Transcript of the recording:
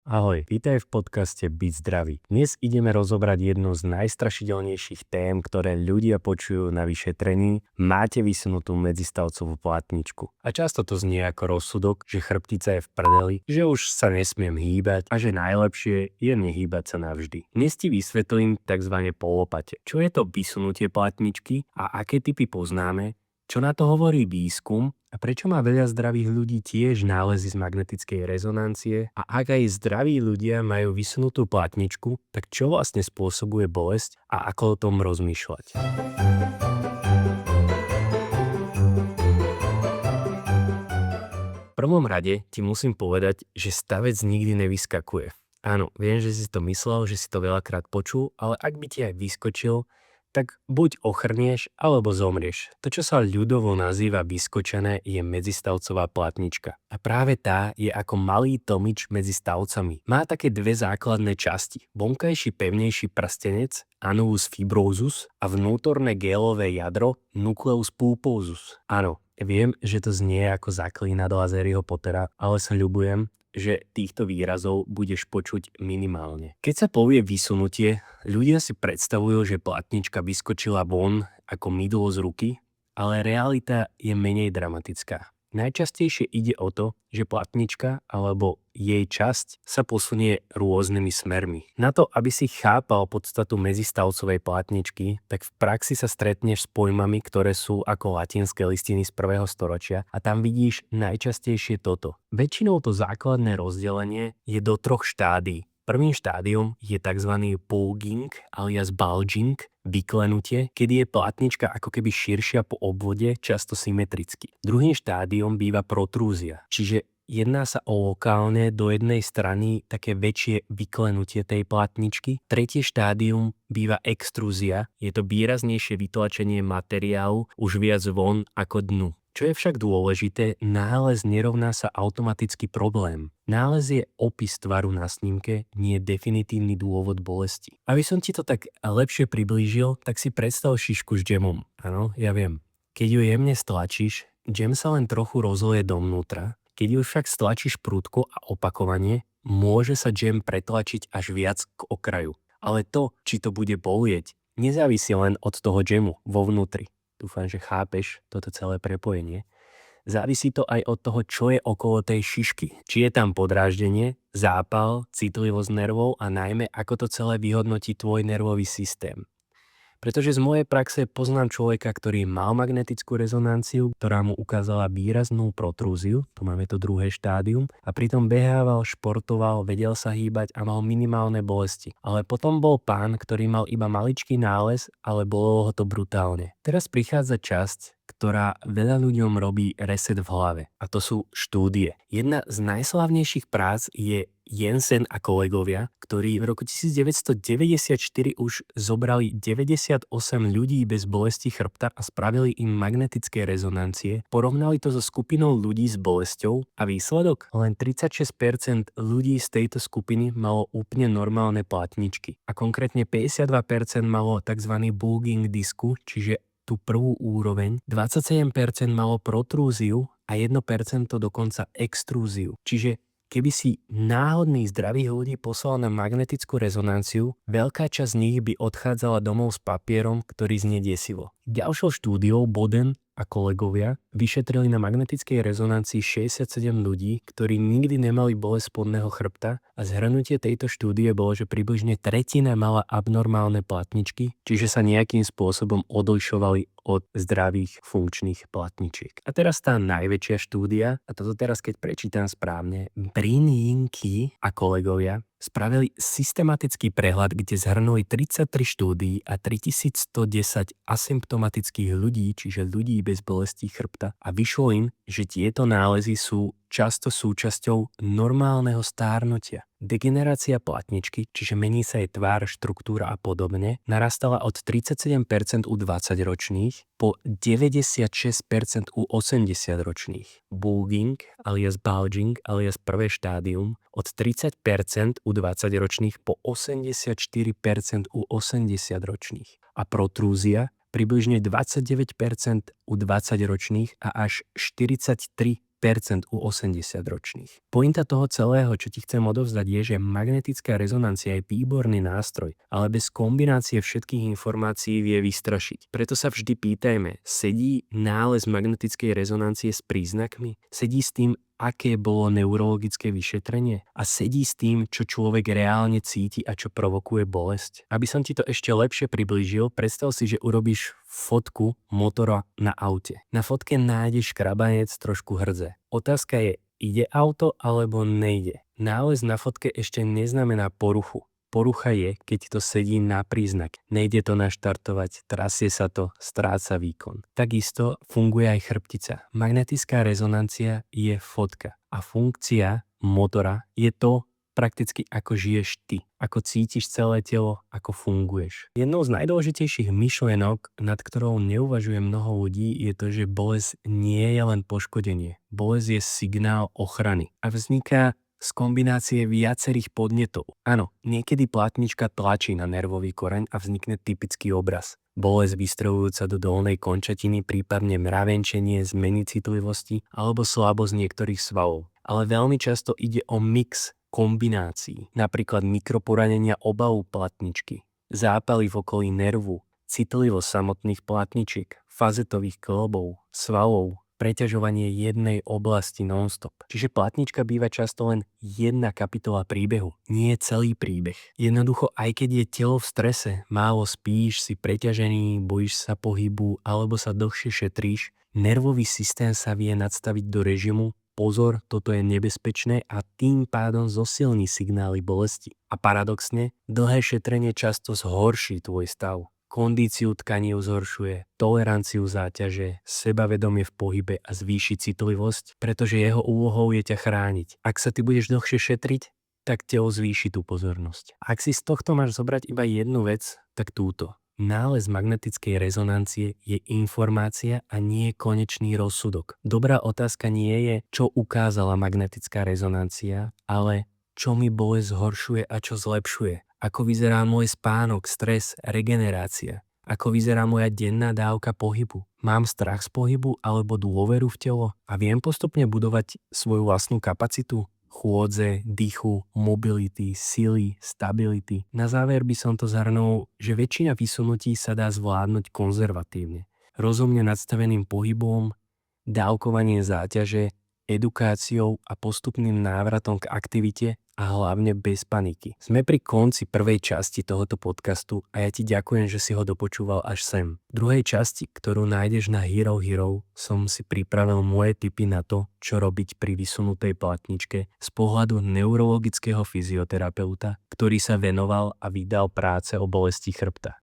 Ahoj, vítaj v podcaste Byť zdravý. Dnes ideme rozobrať jednu z najstrašidelnejších tém, ktoré ľudia počujú na vyšetrení. Máte vysunutú medzistavcovú platničku. A často to znie ako rozsudok, že chrbtica je v prdeli, že už sa nesmiem hýbať a že najlepšie je nehýbať sa navždy. Dnes ti vysvetlím tzv. Polopate. Čo je to vysunutie platničky a aké typy poznáme? Čo na to hovorí výskum a prečo má veľa zdravých ľudí tiež nálezy z magnetickej rezonancie a ak aj zdraví ľudia majú vysunutú platničku, tak čo vlastne spôsobuje bolesť a ako o tom rozmýšľať. V prvom rade ti musím povedať, že stavec nikdy nevyskakuje. Áno, viem, že si to myslel, že si to veľakrát počul, ale ak by ti aj vyskočil, tak buď ochrnieš, alebo zomrieš. To, čo sa ľudovo nazýva vyskočené, je medzistavcová platnička. A práve tá je ako malý tomič medzi stavcami. Má také dve základné časti. Vonkajší pevnejší prstenec, annulus fibrosus, a vnútorné gélové jadro, nucleus pulposus. Áno, viem, že to znie ako zaklínadlo Harryho Pottera, ale sľubujem, že týchto výrazov budeš počuť minimálne. Keď sa povie vysunutie, ľudia si predstavujú, že platnička vyskočila von ako mydlo z ruky, ale realita je menej dramatická. Najčastejšie ide o to, že platnička alebo jej časť sa posunie rôznymi smermi. Na to, aby si chápal podstatu medzistavcovej platničky, tak v praxi sa stretneš s pojmami, ktoré sú ako latinské listiny z 1. storočia a tam vidíš najčastejšie toto. Väčšinou to základné rozdelenie je do 3 štádií. Prvým štádium je tzv. Bulging alias bulging, vyklenutie, kedy je platnička ako keby širšia po obvode, často symetricky. Druhým štádium býva protrúzia, čiže jedná sa o lokálne do jednej strany také väčšie vyklenutie tej platničky. Tretie štádium býva extrúzia, je to výraznejšie vytlačenie materiálu už viac von ako dnu. Čo je však dôležité, nález nerovná sa automaticky problém. Nález je opis tvaru na snímke, nie definitívny dôvod bolesti. Aby som ti to tak lepšie priblížil, tak si predstav šišku s džemom. Áno, ja viem. Keď ju jemne stlačíš, džem sa len trochu rozleje dovnútra. Keď ju však stlačíš prudko a opakovane, môže sa džem pretlačiť až viac k okraju. Ale to, či to bude bolieť, nezávisí len od toho džemu vo vnútri. Dúfam, že chápeš toto celé prepojenie. Závisí to aj od toho, čo je okolo tej šišky. Či je tam podráždenie, zápal, citlivosť nervov a najmä ako to celé vyhodnotí tvoj nervový systém. Pretože z mojej praxe poznám človeka, ktorý mal magnetickú rezonanciu, ktorá mu ukázala výraznú protrúziu, tu máme to druhé štádium, a pritom behával, športoval, vedel sa hýbať a mal minimálne bolesti. Ale potom bol pán, ktorý mal iba maličký nález, ale bolo ho to brutálne. Teraz prichádza časť, ktorá veľa ľuďom robí reset v hlave. A to sú štúdie. Jedna z najslávnejších prác je Jensen a kolegovia, ktorí v roku 1994 už zobrali 98 ľudí bez bolesti chrbta a spravili im magnetické rezonancie, porovnali to so skupinou ľudí s bolesťou a výsledok? Len 36% ľudí z tejto skupiny malo úplne normálne platničky a konkrétne 52% malo tzv. Bulging disku, čiže tú prvú úroveň, 27% malo protrúziu a 1% dokonca extrúziu. Čiže keby si náhodných zdravých ľudí poslal na magnetickú rezonanciu, veľká časť z nich by odchádzala domov s papierom, ktorý znie desivo. Ďalšou štúdiou Boden a kolegovia vyšetrili na magnetickej rezonancii 67 ľudí, ktorí nikdy nemali bolesť spodného chrbta a zhrnutie tejto štúdie bolo, že približne tretina mala abnormálne platničky, čiže sa nejakým spôsobom odlišovali od zdravých funkčných platničiek. A teraz tá najväčšia štúdia, a toto teraz keď prečítam správne, Brininky a kolegovia spravili systematický prehľad, kde zhrnuli 33 štúdií a 3110 asymptomatických ľudí, čiže ľudí bez bolesti chrbta, a vyšlo im, že tieto nálezy sú často súčasťou normálneho stárnutia. Degenerácia platničky, čiže mení sa jej tvár, štruktúra a podobne, narastala od 37% u 20-ročných po 96% u 80-ročných. Bulging alias bulging alias prvé štádium od 30% u 20-ročných po 84% u 80-ročných. A protrúzia približne 29% u 20-ročných a až 43% u 80-ročných. Pointa toho celého, čo ti chcem odovzdať, je, že magnetická rezonancia je výborný nástroj, ale bez kombinácie všetkých informácií vie vystrašiť. Preto sa vždy pýtajme, sedí nález magnetickej rezonancie s príznakmi? Sedí s tým, aké bolo neurologické vyšetrenie? A sedí s tým, čo človek reálne cíti a čo provokuje bolesť? Aby som ti to ešte lepšie priblížil, predstav si, že urobíš fotku motora na aute. Na fotke nájdeš škrabanec trošku hrdze. Otázka je, ide auto alebo nejde? Nález na fotke ešte neznamená poruchu. Porucha je, keď to sedí na príznak. Nejde to naštartovať, trasie sa to, stráca výkon. Takisto funguje aj chrbtica. Magnetická rezonancia je fotka a funkcia motora je to, prakticky ako žiješ ty, ako cítiš celé telo, ako funguješ. Jednou z najdôležitejších myšlienok, nad ktorou neuvažuje mnoho ľudí, je to, že bolesť nie je len poškodenie. Bolesť je signál ochrany a vzniká z kombinácie viacerých podnetov. Áno, niekedy platnička tlačí na nervový koreň a vznikne typický obraz. Bolesť vystrelujúca do dolnej končatiny, prípadne mravenčenie, zmeny citlivosti alebo slabosť niektorých svalov. Ale veľmi často ide o mix kombinácií, napríklad mikroporanenia obalu platničky, zápaly v okolí nervu, citlivosť samotných platničiek, fazetových klbov, svalov, preťažovanie jednej oblasti non-stop. Čiže platnička býva často len jedna kapitola príbehu, nie celý príbeh. Jednoducho, aj keď je telo v strese, málo spíš, si preťažený, bojíš sa pohybu alebo sa dlhšie šetríš, nervový systém sa vie nadstaviť do režimu pozor, toto je nebezpečné a tým pádom zosilní signály bolesti. A paradoxne, dlhé šetrenie často zhorší tvoj stav. Kondíciu tkaní zhoršuje, toleranciu záťaže, sebavedomie v pohybe a zvýši citlivosť, pretože jeho úlohou je ťa chrániť. Ak sa ty budeš dlhšie šetriť, tak telo zvýši tú pozornosť. Ak si z tohto máš zobrať iba jednu vec, tak túto. Nález magnetickej rezonancie je informácia a nie konečný rozsudok. Dobrá otázka nie je, čo ukázala magnetická rezonancia, ale čo mi bolesť zhoršuje a čo zlepšuje. Ako vyzerá môj spánok, stres, regenerácia. Ako vyzerá moja denná dávka pohybu. Mám strach z pohybu alebo dôveru v telo a viem postupne budovať svoju vlastnú kapacitu. Chôdze, dýchu, mobility, sily, stability. Na záver by som to zhrnul, že väčšina vysunutí sa dá zvládnuť konzervatívne. Rozumne nadstaveným pohybom, dávkovaním záťaže, edukáciou a postupným návratom k aktivite a hlavne bez paniky. Sme pri konci prvej časti tohoto podcastu a ja ti ďakujem, že si ho dopočúval až sem. V druhej časti, ktorú nájdeš na Hero Hero, som si pripravil moje tipy na to, čo robiť pri vysunutej platničke z pohľadu neurologického fyzioterapeuta, ktorý sa venoval a vydal práce o bolesti chrbta.